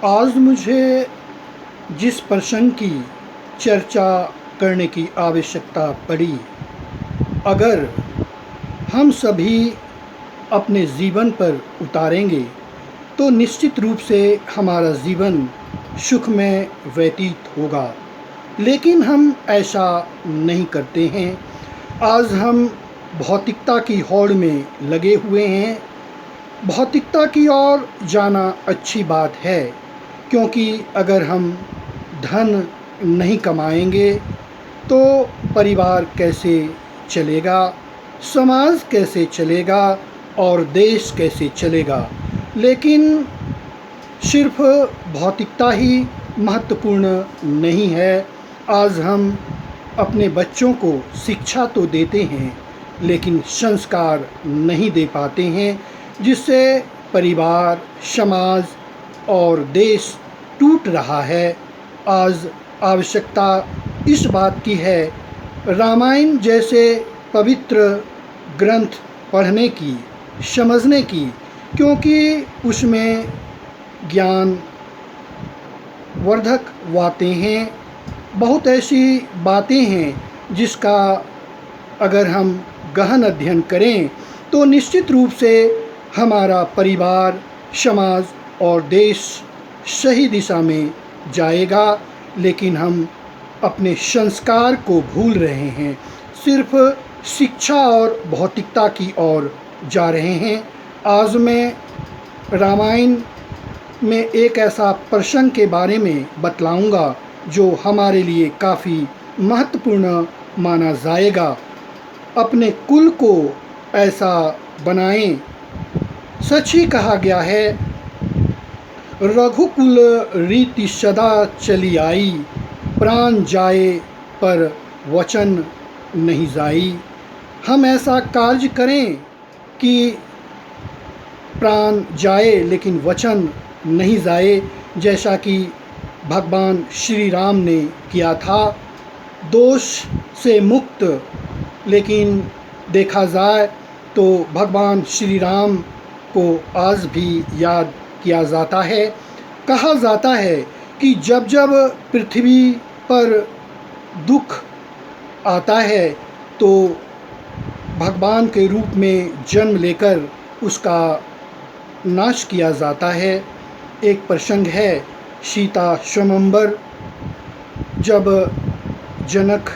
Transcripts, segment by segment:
आज मुझे जिस प्रसंग की चर्चा करने की आवश्यकता पड़ी, अगर हम सभी अपने जीवन पर उतारेंगे तो निश्चित रूप से हमारा जीवन सुखमय व्यतीत होगा। लेकिन हम ऐसा नहीं करते हैं। आज हम भौतिकता की होड़ में लगे हुए हैं। भौतिकता की ओर जाना अच्छी बात है, क्योंकि अगर हम धन नहीं कमाएंगे तो परिवार कैसे चलेगा, समाज कैसे चलेगा और देश कैसे चलेगा। लेकिन सिर्फ भौतिकता ही महत्वपूर्ण नहीं है। आज हम अपने बच्चों को शिक्षा तो देते हैं, लेकिन संस्कार नहीं दे पाते हैं, जिससे परिवार, समाज और देश टूट रहा है। आज आवश्यकता इस बात की है, रामायण जैसे पवित्र ग्रंथ पढ़ने की, समझने की, क्योंकि उसमें ज्ञान वर्धक बातें हैं। बहुत ऐसी बातें हैं जिसका अगर हम गहन अध्ययन करें तो निश्चित रूप से हमारा परिवार, समाज और देश सही दिशा में जाएगा। लेकिन हम अपने संस्कार को भूल रहे हैं, सिर्फ शिक्षा और भौतिकता की ओर जा रहे हैं। आज मैं रामायण में एक ऐसा प्रसंग के बारे में बतलाऊंगा जो हमारे लिए काफ़ी महत्वपूर्ण माना जाएगा। अपने कुल को ऐसा बनाएं। सच ही कहा गया है, रघुकुल रीति सदा चली आई, प्राण जाए पर वचन नहीं जाई। हम ऐसा कार्य करें कि प्राण जाए लेकिन वचन नहीं जाए, जैसा कि भगवान श्री राम ने किया था। दोष से मुक्त, लेकिन देखा जाए तो भगवान श्री राम को आज भी याद किया जाता है। कहा जाता है कि जब जब पृथ्वी पर दुख आता है तो भगवान के रूप में जन्म लेकर उसका नाश किया जाता है। एक प्रसंग है सीता स्वयंवर, जब जनक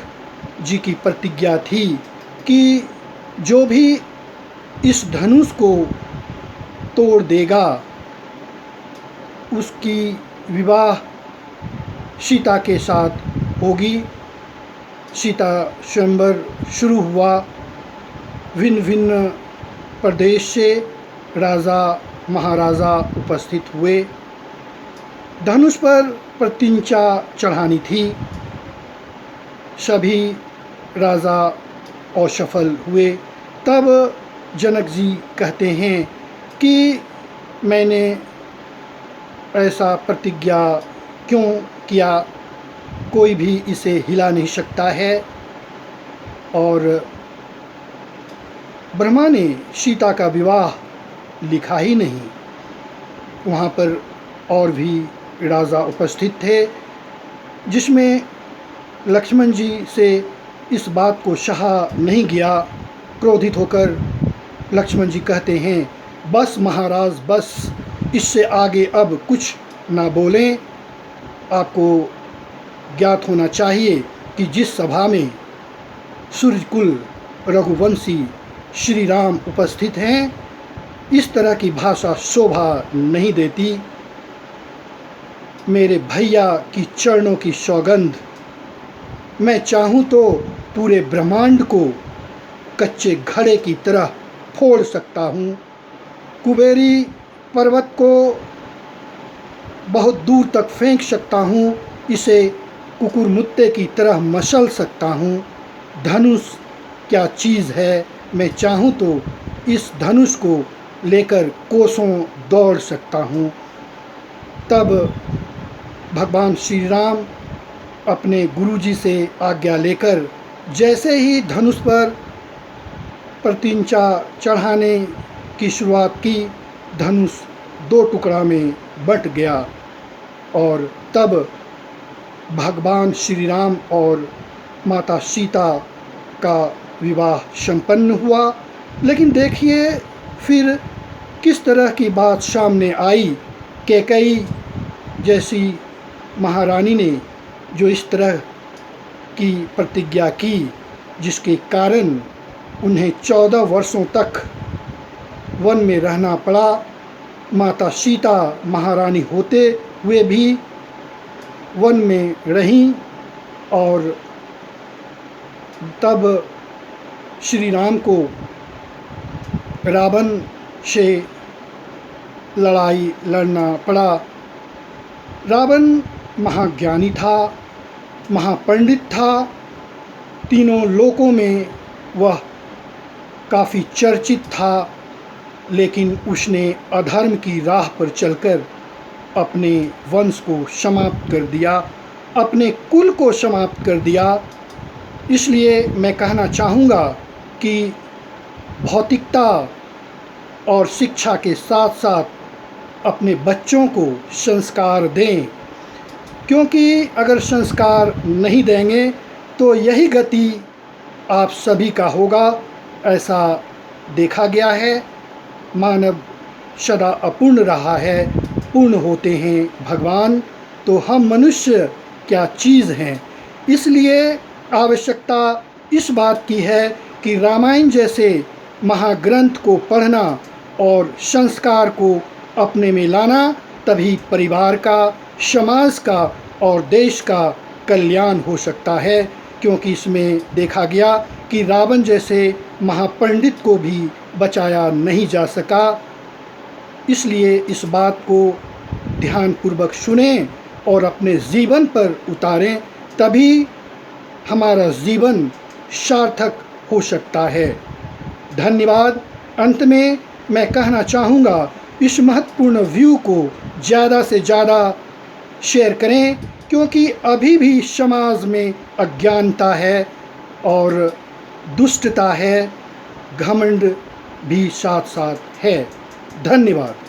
जी की प्रतिज्ञा थी कि जो भी इस धनुष को तोड़ देगा उसकी विवाह सीता के साथ होगी। सीता स्वयंवर शुरू हुआ। भिन्न भिन्न प्रदेश से राजा महाराजा उपस्थित हुए। धनुष पर प्रतिज्ञा चढ़ानी थी। सभी राजा असफल हुए। तब जनक जी कहते हैं कि मैंने ऐसा प्रतिज्ञा क्यों किया, कोई भी इसे हिला नहीं सकता है। और ब्रह्मा ने सीता का विवाह लिखा ही नहीं। वहाँ पर और भी राजा उपस्थित थे, जिसमें लक्ष्मण जी से इस बात को सहा नहीं गया। क्रोधित होकर लक्ष्मण जी कहते हैं, बस महाराज बस, इससे आगे अब कुछ ना बोलें। आपको ज्ञात होना चाहिए कि जिस सभा में सूर्यकुल रघुवंशी श्री राम उपस्थित हैं, इस तरह की भाषा शोभा नहीं देती। मेरे भैया की चरणों की सौगंध, मैं चाहूँ तो पूरे ब्रह्मांड को कच्चे घड़े की तरह फोड़ सकता हूँ। कुबेरी पर्वत को बहुत दूर तक फेंक सकता हूँ। इसे कुकुरमुत्ते की तरह मसल सकता हूँ। धनुष क्या चीज़ है, मैं चाहूँ तो इस धनुष को लेकर कोसों दौड़ सकता हूँ। तब भगवान श्री राम अपने गुरुजी से आज्ञा लेकर जैसे ही धनुष पर प्रतिज्ञा चढ़ाने की शुरुआत की, धनुष दो टुकड़ा में बंट गया। और तब भगवान श्री राम और माता सीता का विवाह संपन्न हुआ। लेकिन देखिए फिर किस तरह की बात सामने आई। कैकेयी जैसी महारानी ने जो इस तरह की प्रतिज्ञा की, जिसके कारण उन्हें 14 वर्षों तक वन में रहना पड़ा। माता सीता महारानी होते हुए भी वन में रहीं और तब श्री राम को रावण से लड़ाई लड़ना पड़ा। रावण महाज्ञानी था, महापंडित था, तीनों लोकों में वह काफ़ी चर्चित था, लेकिन उसने अधर्म की राह पर चलकर अपने वंश को समाप्त कर दिया, अपने कुल को समाप्त कर दिया। इसलिए मैं कहना चाहूँगा कि भौतिकता और शिक्षा के साथ साथ अपने बच्चों को संस्कार दें, क्योंकि अगर संस्कार नहीं देंगे तो यही गति आप सभी का होगा। ऐसा देखा गया है, मानव सदा अपूर्ण रहा है, पूर्ण होते हैं भगवान, तो हम मनुष्य क्या चीज़ हैं। इसलिए आवश्यकता इस बात की है कि रामायण जैसे महाग्रंथ को पढ़ना और संस्कार को अपने में लाना, तभी परिवार का, समाज का और देश का कल्याण हो सकता है। क्योंकि इसमें देखा गया कि रावण जैसे महापंडित को भी बचाया नहीं जा सका। इसलिए इस बात को ध्यानपूर्वक सुनें और अपने जीवन पर उतारें, तभी हमारा जीवन सार्थक हो सकता है। धन्यवाद। अंत में मैं कहना चाहूँगा, इस महत्वपूर्ण व्यू को ज़्यादा से ज़्यादा शेयर करें, क्योंकि अभी भी समाज में अज्ञानता है और दुष्टता है, घमंड भी साथ साथ है। धन्यवाद।